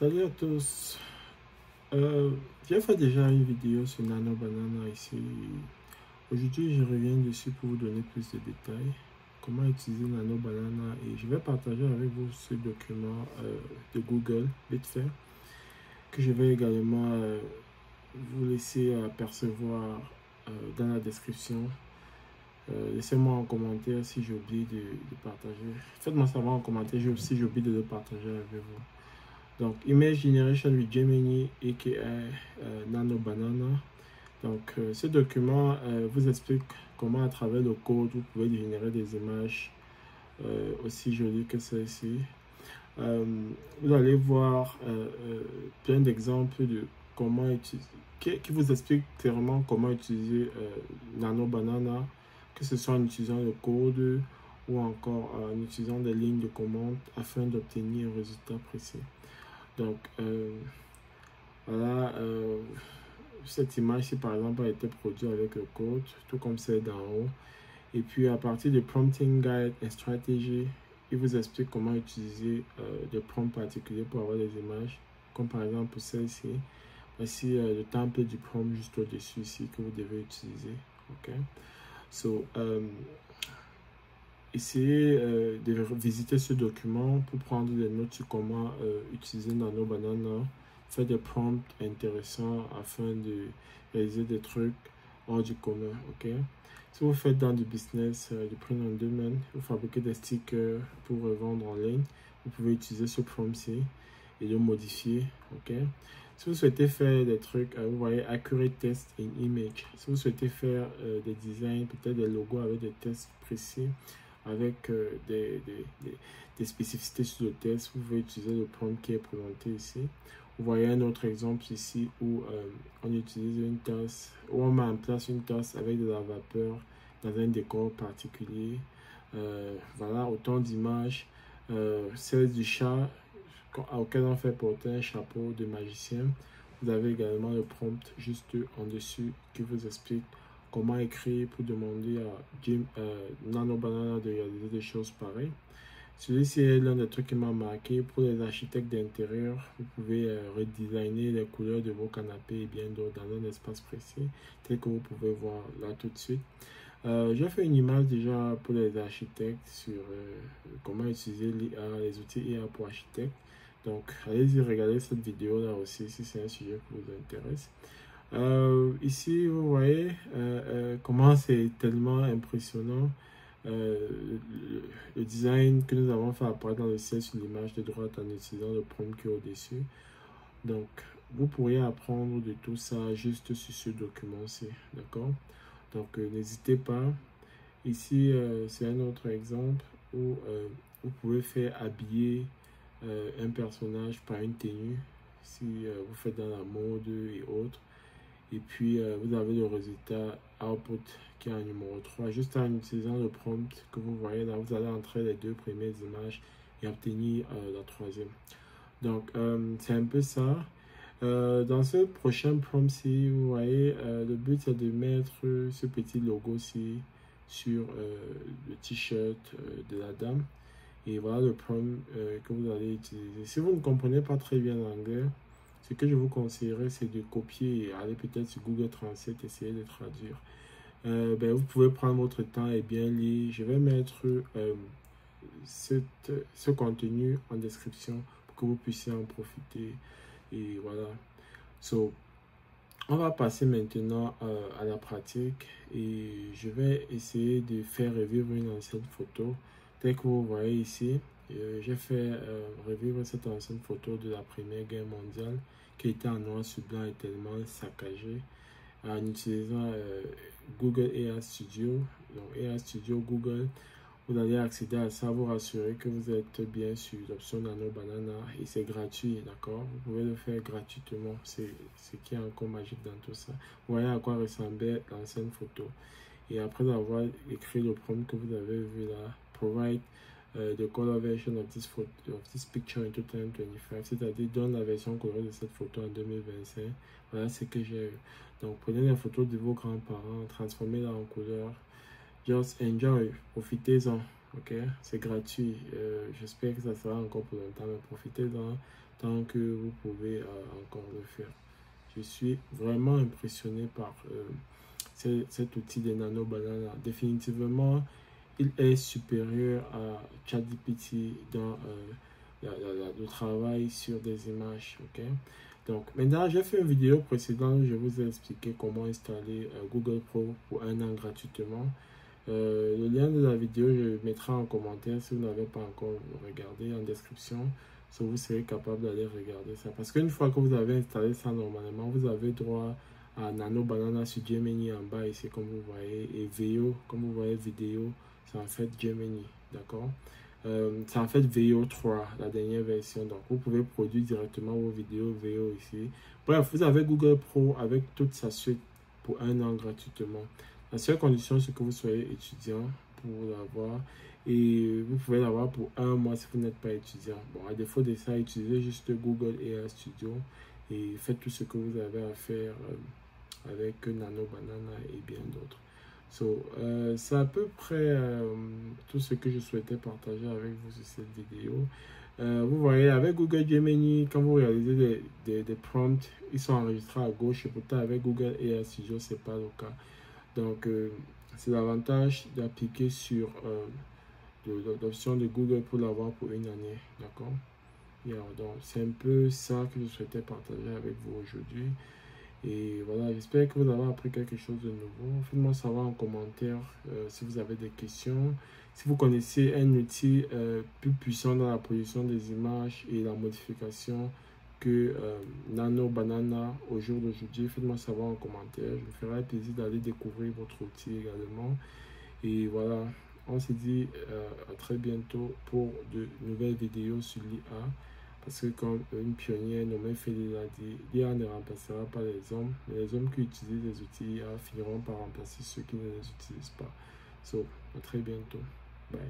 Salut à tous. J'ai fait déjà une vidéo sur Nano Banana ici. Aujourd'hui, je reviens dessus pour vous donner plus de détails. Comment utiliser Nano Banana et je vais partager avec vous ce document de Google, vite fait, que je vais également vous laisser apercevoir dans la description. Laissez-moi en commentaire si j'ai oublié de partager. Faites-moi savoir en commentaire si j'ai oublié de le partager avec vous. Donc, Image Generation with Gemini, aka Nano Banana. Donc, ce document vous explique comment, à travers le code, vous pouvez générer des images aussi jolies que celle-ci. Vous allez voir plein d'exemples de comment utiliser, qui vous explique clairement comment utiliser Nano Banana, que ce soit en utilisant le code ou encore en utilisant des lignes de commande afin d'obtenir un résultat précis. Donc, voilà, cette image-ci, par exemple, a été produite avec le code, tout comme celle d'en haut. Et puis, à partir de Prompting Guide et Stratégie, il vous explique comment utiliser des prompts particuliers pour avoir des images, comme par exemple celle-ci. Voici le template du prompt juste au-dessus ici que vous devez utiliser. OK? So, essayez de visiter ce document pour prendre des notes sur comment utiliser Nano Banana, faire des prompts intéressants afin de réaliser des trucs hors du commun. Ok? Si vous faites dans du business, du print on demand, vous fabriquez des stickers pour vendre en ligne, vous pouvez utiliser ce prompt-ci et le modifier. Ok? Si vous souhaitez faire des trucs, vous voyez Accurate Test in Image. Si vous souhaitez faire des designs, peut-être des logos avec des tests précis, avec des spécificités sur le test, vous pouvez utiliser le prompt qui est présenté ici. Vous voyez un autre exemple ici où on utilise une tasse, où on met en place une tasse avec de la vapeur dans un décor particulier. Voilà, autant d'images. Celle du chat auquel on fait porter un chapeau de magicien. Vous avez également le prompt juste en dessus qui vous explique comment écrire pour demander à Nano Banana de réaliser des choses pareilles. Celui-ci est l'un des trucs qui m'a marqué. Pour les architectes d'intérieur, vous pouvez redesigner les couleurs de vos canapés et bien d'autres dans un espace précis, tel que vous pouvez voir là tout de suite. J'ai fait une image déjà pour les architectes sur comment utiliser les outils IA pour architectes. Donc, allez-y regarder cette vidéo là aussi si c'est un sujet qui vous intéresse. Ici, vous voyez comment c'est tellement impressionnant le design que nous avons fait apparaître dans le ciel sur l'image de droite en utilisant le prompt qui est au-dessus. Donc, vous pourriez apprendre de tout ça juste sur ce document-ci, d'accord? Donc, n'hésitez pas. Ici, c'est un autre exemple où vous pouvez faire habiller un personnage par une tenue si vous faites dans la mode et autres. Et puis, vous avez le résultat output qui est en numéro 3. Juste en utilisant le prompt que vous voyez là, vous allez entrer les deux premières images et obtenir la troisième. Donc, c'est un peu ça. Dans ce prochain prompt-ci, vous voyez, le but c'est de mettre ce petit logo-ci sur le t-shirt de la dame. Et voilà le prompt que vous allez utiliser. Si vous ne comprenez pas très bien l'anglais, ce que je vous conseillerais, c'est de copier et aller peut-être sur Google Translate, essayer de traduire. Vous pouvez prendre votre temps et bien lire. Je vais mettre ce contenu en description pour que vous puissiez en profiter. Et voilà. So, on va passer maintenant à la pratique et je vais essayer de faire revivre une ancienne photo. Tel que vous voyez ici, j'ai fait revivre cette ancienne photo de la Première Guerre mondiale qui était en noir sur blanc et tellement saccagée en utilisant Google AI Studio. Donc AI Studio Google, vous allez accéder à ça, vous rassurer que vous êtes bien sur l'option Nano Banana et c'est gratuit, d'accord? Vous pouvez le faire gratuitement, c'est ce qui est encore magique dans tout ça. Vous voyez à quoi ressemblait l'ancienne photo. Et après avoir écrit le prompt que vous avez vu là, provide the color version of this picture in 2025, c'est-à-dire donne la version colorée de cette photo en 2025. Voilà ce que j'ai eu. Donc prenez les photos de vos grands-parents, transformez-la en couleur. Just enjoy, profitez-en, ok? C'est gratuit. J'espère que ça sera encore pour longtemps, mais profitez-en. tant que vous pouvez encore le faire. Je suis vraiment impressionné par cet outil de Nano Banana. Définitivement, il est supérieur à ChatGPT dans le travail sur des images. Ok? Donc, maintenant, j'ai fait une vidéo précédente où je vous ai expliqué comment installer Google Pro pour 1 an gratuitement. Le lien de la vidéo, je mettrai en commentaire si vous n'avez pas encore regardé, en description. So vous serez capable d'aller regarder ça. Parce qu'une fois que vous avez installé ça, normalement, vous avez droit à Nano Banana sur Gemini en bas ici, comme vous voyez. Et VO, comme vous voyez, vidéo, c'est en fait Gemini. D'accord? C'est en fait VO 3, la dernière version. Donc, vous pouvez produire directement vos vidéos VO ici. Bref, vous avez Google Pro avec toute sa suite pour 1 an gratuitement. La seule condition, c'est que vous soyez étudiant pour l'avoir. Et vous pouvez l'avoir pour 1 mois si vous n'êtes pas étudiant. Bon, à défaut de ça, utilisez juste Google AI Studio et faites tout ce que vous avez à faire avec Nano Banana et bien d'autres. So, c'est à peu près tout ce que je souhaitais partager avec vous sur cette vidéo. Vous voyez, avec Google Gemini, quand vous réalisez des prompts, ils sont enregistrés à gauche. Et pourtant, avec Google AI Studio, ce n'est pas le cas. Donc, c'est l'avantage d'appliquer sur l'option de Google pour l'avoir pour 1 année. D'accord? Donc, c'est un peu ça que je souhaitais partager avec vous aujourd'hui. Et voilà, j'espère que vous avez appris quelque chose de nouveau. Faites-moi savoir en commentaire si vous avez des questions. Si vous connaissez un outil plus puissant dans la production des images et la modification que Nano Banana au jour d'aujourd'hui, faites-moi savoir en commentaire. Je me ferai plaisir d'aller découvrir votre outil également. Et voilà, on se dit à très bientôt pour de nouvelles vidéos sur l'IA. Parce que comme une pionnière nommée Feli l'a dit, l'IA ne remplacera pas les hommes, mais les hommes qui utilisent les outils IA finiront par remplacer ceux qui ne les utilisent pas. So, à très bientôt. Bye.